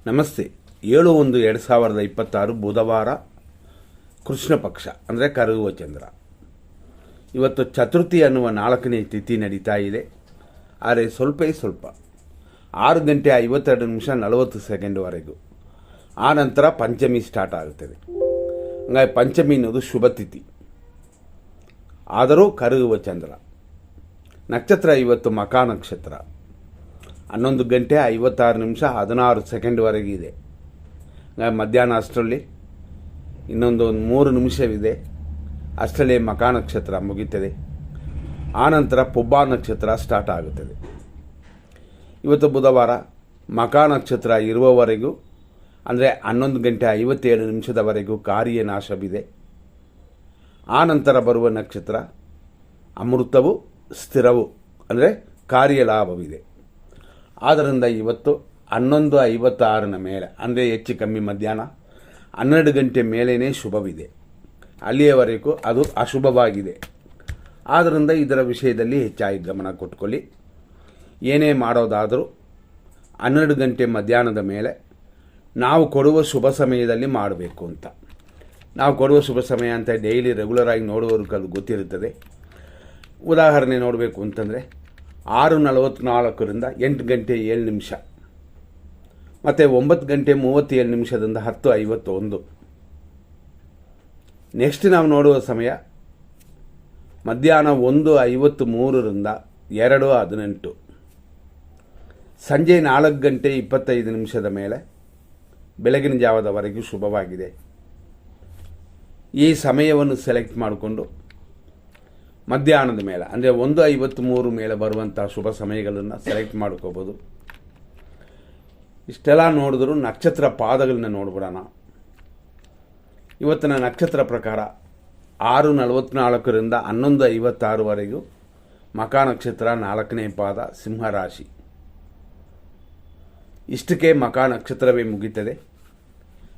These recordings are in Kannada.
ನಮಸ್ತೆ. 7/1/2026 ಬುಧವಾರ, ಕೃಷ್ಣ ಪಕ್ಷ ಅಂದರೆ ಕರಗುವ ಚಂದ್ರ. ಇವತ್ತು ಚತುರ್ಥಿ ಅನ್ನುವ 4ನೇ ತಿಥಿ ನಡೀತಾ ಇದೆ. ಆದರೆ ಸ್ವಲ್ಪ 6:52:40 ಆ ನಂತರ ಪಂಚಮಿ ಸ್ಟಾರ್ಟ್ ಆಗುತ್ತದೆ. ಹಂಗಾಗಿ ಪಂಚಮಿ ಅನ್ನೋದು ಶುಭ ತಿಥಿ, ಆದರೂ ಕರಗುವ ಚಂದ್ರ. ನಕ್ಷತ್ರ ಇವತ್ತು ಮಕಾ ನಕ್ಷತ್ರ. 11:56:16 ಇದೆ. ಮಧ್ಯಾಹ್ನ ಅಷ್ಟರಲ್ಲಿ ಇನ್ನೊಂದು 3 ನಿಮಿಷವಿದೆ. ಅಷ್ಟರಲ್ಲಿ ಮಕಾ ನಕ್ಷತ್ರ ಮುಗಿತದೆ. ಆನಂತರ ಪುಬ್ಬ ನಕ್ಷತ್ರ ಸ್ಟಾರ್ಟ್ ಆಗುತ್ತದೆ. ಇವತ್ತು ಬುಧವಾರ ಮಕಾ ನಕ್ಷತ್ರ ಇರುವವರೆಗೂ ಅಂದರೆ 11:57 ಕಾರ್ಯನಾಶವಿದೆ. ಆನಂತರ ಬರುವ ನಕ್ಷತ್ರ ಅಮೃತವು ಸ್ಥಿರವು ಅಂದರೆ ಕಾರ್ಯಲಾಭವಿದೆ. ಆದ್ದರಿಂದ ಇವತ್ತು 11:56 ಮೇಲೆ ಅಂದರೆ ಹೆಚ್ಚು ಕಮ್ಮಿ ಮಧ್ಯಾಹ್ನ 12 ಗಂಟೆ ಮೇಲೇ ಶುಭವಿದೆ. ಅಲ್ಲಿಯವರೆಗೂ ಅದು ಅಶುಭವಾಗಿದೆ. ಆದ್ದರಿಂದ ಇದರ ವಿಷಯದಲ್ಲಿ ಹೆಚ್ಚಾಗಿ ಗಮನ ಕೊಟ್ಕೊಳ್ಳಿ. ಏನೇ ಮಾಡೋದಾದರೂ 12 ಗಂಟೆ ಮಧ್ಯಾಹ್ನದ ಮೇಲೆ ನಾವು ಕೊಡುವ ಶುಭ ಸಮಯದಲ್ಲಿ ಮಾಡಬೇಕು ಅಂತ. ನಾವು ಕೊಡುವ ಶುಭ ಸಮಯ ಅಂತ ಡೈಲಿ ರೆಗ್ಯುಲರಾಗಿ ನೋಡುವವ್ರಿಗೆ ಅದು ಗೊತ್ತಿರುತ್ತದೆ. ಉದಾಹರಣೆ ನೋಡಬೇಕು ಅಂತಂದರೆ 6:44 8 ಗಂಟೆ 7 ನಿಮಿಷ ಮತ್ತು 9:37 10:51. ನೆಕ್ಸ್ಟ್ ನಾವು ನೋಡುವ ಸಮಯ ಮಧ್ಯಾಹ್ನ 1:53 2:18. ಸಂಜೆ 4:25 ಮೇಲೆ ಬೆಳಗಿನ ಜಾವದವರೆಗೂ ಶುಭವಾಗಿದೆ. ಈ ಸಮಯವನ್ನು ಸೆಲೆಕ್ಟ್ ಮಾಡಿಕೊಂಡು ಮಧ್ಯಾಹ್ನದ ಮೇಲೆ ಅಂದರೆ 1:53 ಮೇಲೆ ಬರುವಂಥ ಶುಭ ಸಮಯಗಳನ್ನು ಸೆಲೆಕ್ಟ್ ಮಾಡ್ಕೋಬೋದು. ಇಷ್ಟೆಲ್ಲ ನೋಡಿದ್ರು ನಕ್ಷತ್ರ ಪಾದಗಳನ್ನ ನೋಡ್ಬಿಡೋಣ. ಇವತ್ತಿನ ನಕ್ಷತ್ರ ಪ್ರಕಾರ 6:44 11:56 ಮಕಾ ನಕ್ಷತ್ರ 4ನೇ ಪಾದ ಸಿಂಹರಾಶಿ. ಇಷ್ಟಕ್ಕೆ ಮಕಾ ನಕ್ಷತ್ರವೇ ಮುಗಿತದೆ.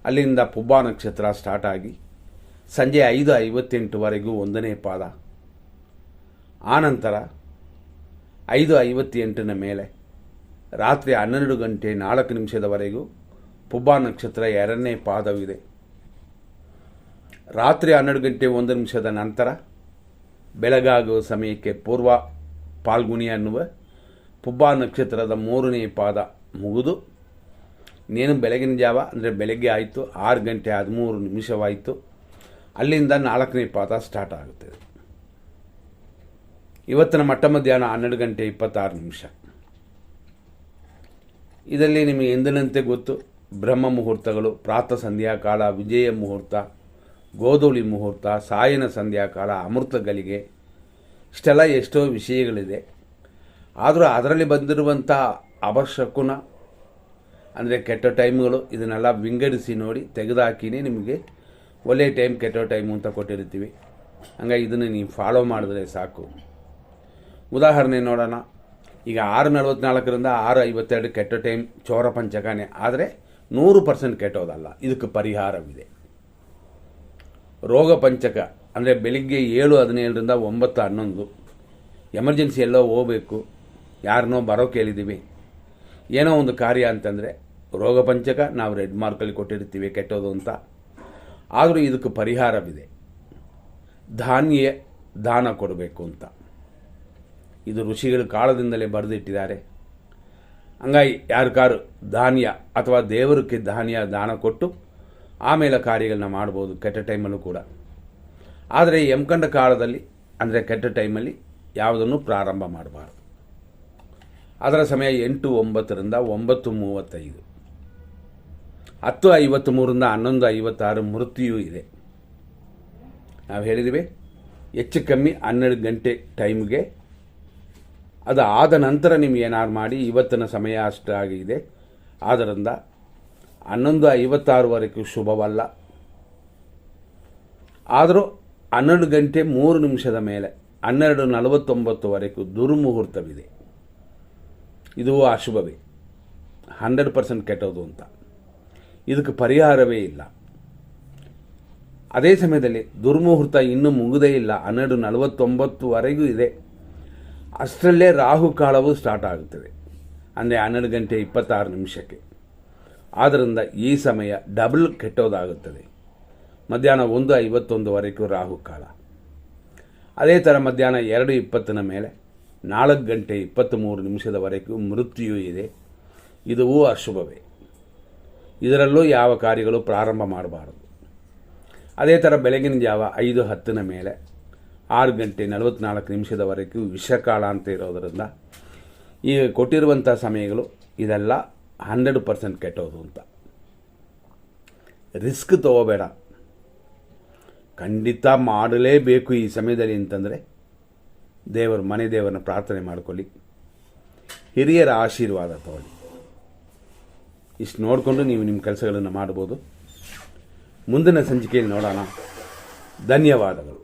ಅಲ್ಲಿಂದ ಪುಬ್ಬ ನಕ್ಷತ್ರ ಸ್ಟಾರ್ಟ್ ಆಗಿ ಸಂಜೆ 5:58 1ನೇ ಪಾದ. ಆನಂತರ 5:58 ಮೇಲೆ ರಾತ್ರಿ 12:04 ಪುಬ್ಬ ನಕ್ಷತ್ರ 2ನೇ ಪಾದವಿದೆ. ರಾತ್ರಿ 12:01 ನಂತರ ಬೆಳಗಾಗುವ ಸಮಯಕ್ಕೆ ಪೂರ್ವ ಪಾಲ್ಗುಣಿ ಅನ್ನುವ ಪುಬ್ಬ ನಕ್ಷತ್ರದ 3ನೇ ಪಾದ ಮುಗಿದು ಇನ್ನೇನು ಬೆಳಗಿನ ಜಾವ ಅಂದರೆ ಬೆಳಗ್ಗೆ ಆಯಿತು 6:13 ಅಲ್ಲಿಂದ 4ನೇ ಪಾದ ಸ್ಟಾರ್ಟ್ ಆಗುತ್ತದೆ. ಇವತ್ತಿನ ಮಟ್ಟ ಮಧ್ಯಾಹ್ನ 12:26. ಇದರಲ್ಲಿ ನಿಮಗೆ ಎಂದಿನಂತೆ ಗೊತ್ತು, ಬ್ರಹ್ಮ ಮುಹೂರ್ತಗಳು, ಪ್ರಾತಃ ಸಂಧ್ಯಾಕಾಲ, ವಿಜಯ ಮುಹೂರ್ತ, ಗೋಧೂಳಿ ಮುಹೂರ್ತ, ಸಾಯನ ಸಂಧ್ಯಾಕಾಲ, ಅಮೃತ ಗಳಿಗೆ, ಇಷ್ಟೆಲ್ಲ ಎಷ್ಟೋ ವಿಷಯಗಳಿದೆ. ಆದರೂ ಅದರಲ್ಲಿ ಬಂದಿರುವಂಥ ಅಪಶಕುನ ಅಂದರೆ ಕೆಟ್ಟ ಟೈಮ್ಗಳು ಇದನ್ನೆಲ್ಲ ವಿಂಗಡಿಸಿ ನೋಡಿ ತೆಗೆದುಹಾಕಿನೇ ನಿಮಗೆ ಒಳ್ಳೆಯ ಟೈಮ್ ಕೆಟ್ಟ ಟೈಮು ಅಂತ ಕೊಟ್ಟಿರ್ತೀವಿ. ಹಂಗಾಗಿ ಇದನ್ನು ನೀವು ಫಾಲೋ ಮಾಡಿದ್ರೆ ಸಾಕು. ಉದಾಹರಣೆ ನೋಡೋಣ. ಈಗ 6:44 6:52 ಕೆಟ್ಟ ಟೈಮ್ ಚೌರ ಪಂಚಕನೇ. ಆದರೆ 100% ಕೆಟ್ಟೋದಲ್ಲ. ಇದಕ್ಕೆ ಪರಿಹಾರವಿದೆ. ರೋಗ ಪಂಚಕ ಅಂದರೆ ಬೆಳಿಗ್ಗೆ 7:17 9:11 ಎಮರ್ಜೆನ್ಸಿ ಎಲ್ಲೋ ಹೋಗಬೇಕು, ಯಾರನ್ನೋ ಬರೋ ಕೇಳಿದ್ದೀವಿ, ಏನೋ ಒಂದು ಕಾರ್ಯ ಅಂತಂದರೆ ರೋಗ ಪಂಚಕ ನಾವು ರೆಡ್ ಮಾರ್ಕಲ್ಲಿ ಕೊಟ್ಟಿರ್ತೀವಿ ಕೆಟ್ಟೋದು ಅಂತ. ಆದರೂ ಇದಕ್ಕೆ ಪರಿಹಾರವಿದೆ. ಧಾನ್ಯ ದಾನ ಕೊಡಬೇಕು ಅಂತ ಇದು ಋಷಿಗಳು ಕಾಲದಿಂದಲೇ ಬರೆದಿಟ್ಟಿದ್ದಾರೆ. ಹಂಗಾಗಿ ಯಾರಿಗಾರು ಧಾನ್ಯ ಅಥವಾ ದೇವರಕ್ಕೆ ಧಾನ್ಯ ದಾನ ಕೊಟ್ಟು ಆಮೇಲೆ ಕಾರ್ಯಗಳನ್ನ ಮಾಡ್ಬೋದು ಕೆಟ್ಟ ಟೈಮಲ್ಲೂ ಕೂಡ. ಆದರೆ ಯಮಕಂಡ ಕಾಲದಲ್ಲಿ ಅಂದರೆ ಕೆಟ್ಟ ಟೈಮಲ್ಲಿ ಯಾವುದನ್ನು ಪ್ರಾರಂಭ ಮಾಡಬಾರ್ದು. ಅದರ ಸಮಯ 8:09 9:35 10:53 11:56 ಮೃತ್ಯು ಇದೆ. ನಾವು ಹೇಳಿದ್ದೀವಿ ಹೆಚ್ಚು ಕಮ್ಮಿ 12 ಗಂಟೆ ಟೈಮ್ಗೆ. ಅದು ಆದ ನಂತರ ನೀವು ಏನಾರು ಮಾಡಿ. ಇವತ್ತಿನ ಸಮಯ ಅಷ್ಟಾಗಿದೆ. ಆದ್ದರಿಂದ 11:56 ಶುಭವಲ್ಲ. ಆದರೂ 12:03 ಮೇಲೆ 12:49 ದುರ್ಮುಹೂರ್ತವಿದೆ. ಇದು ಅಶುಭವೇ, 100% ಕೆಟ್ಟೋದು ಅಂತ. ಇದಕ್ಕೆ ಪರಿಹಾರವೇ ಇಲ್ಲ. ಅದೇ ಸಮಯದಲ್ಲಿ ದುರ್ಮುಹೂರ್ತ ಇನ್ನೂ ಮುಗಿದೇ ಇಲ್ಲ, 12:49 ಇದೆ. ಅಷ್ಟರಲ್ಲೇ ರಾಹುಕಾಲವು ಸ್ಟಾರ್ಟ್ ಆಗುತ್ತದೆ. ಅಂದರೆ 12:26 ಆದ್ದರಿಂದ ಈ ಸಮಯ ಡಬಲ್ ಕೆಟ್ಟೋದಾಗುತ್ತದೆ. ಮಧ್ಯಾಹ್ನ 1:51ವರೆಗೂ ರಾಹುಕಾಲ. ಅದೇ ಥರ ಮಧ್ಯಾಹ್ನ 2:20 ಮೇಲೆ 4:23 ಮೃತ್ಯು ಇದೆ. ಇದೂ ಅಶುಭವೇ. ಇದರಲ್ಲೂ ಯಾವ ಕಾರ್ಯಗಳು ಪ್ರಾರಂಭ ಮಾಡಬಾರದು. ಅದೇ ಥರ ಬೆಳಗಿನ ಜಾವ 5:10 ಮೇಲೆ 6:44 ವಿಷಕಾಲ ಅಂತ ಇರೋದರಿಂದ ಈಗ ಕೊಟ್ಟಿರುವಂಥ ಸಮಯಗಳು ಇದೆಲ್ಲ 100% ಕೆಟ್ಟೋದು ಅಂತ. ರಿಸ್ಕ್ ತಗೋಬೇಡ, ಖಂಡಿತ ಮಾಡಲೇಬೇಕು ಈ ಸಮಯದಲ್ಲಿ ಅಂತಂದರೆ ಮನೆ ದೇವರನ್ನ ಪ್ರಾರ್ಥನೆ ಮಾಡ್ಕೊಳ್ಳಿ, ಹಿರಿಯರ ಆಶೀರ್ವಾದ ತಗೊಳ್ಳಿ. ಇಷ್ಟು ನೋಡಿಕೊಂಡು ನೀವು ನಿಮ್ಮ ಕೆಲಸಗಳನ್ನು ಮಾಡ್ಬೋದು. ಮುಂದಿನ ಸಂಚಿಕೆಯಲ್ಲಿ ನೋಡೋಣ. ಧನ್ಯವಾದಗಳು.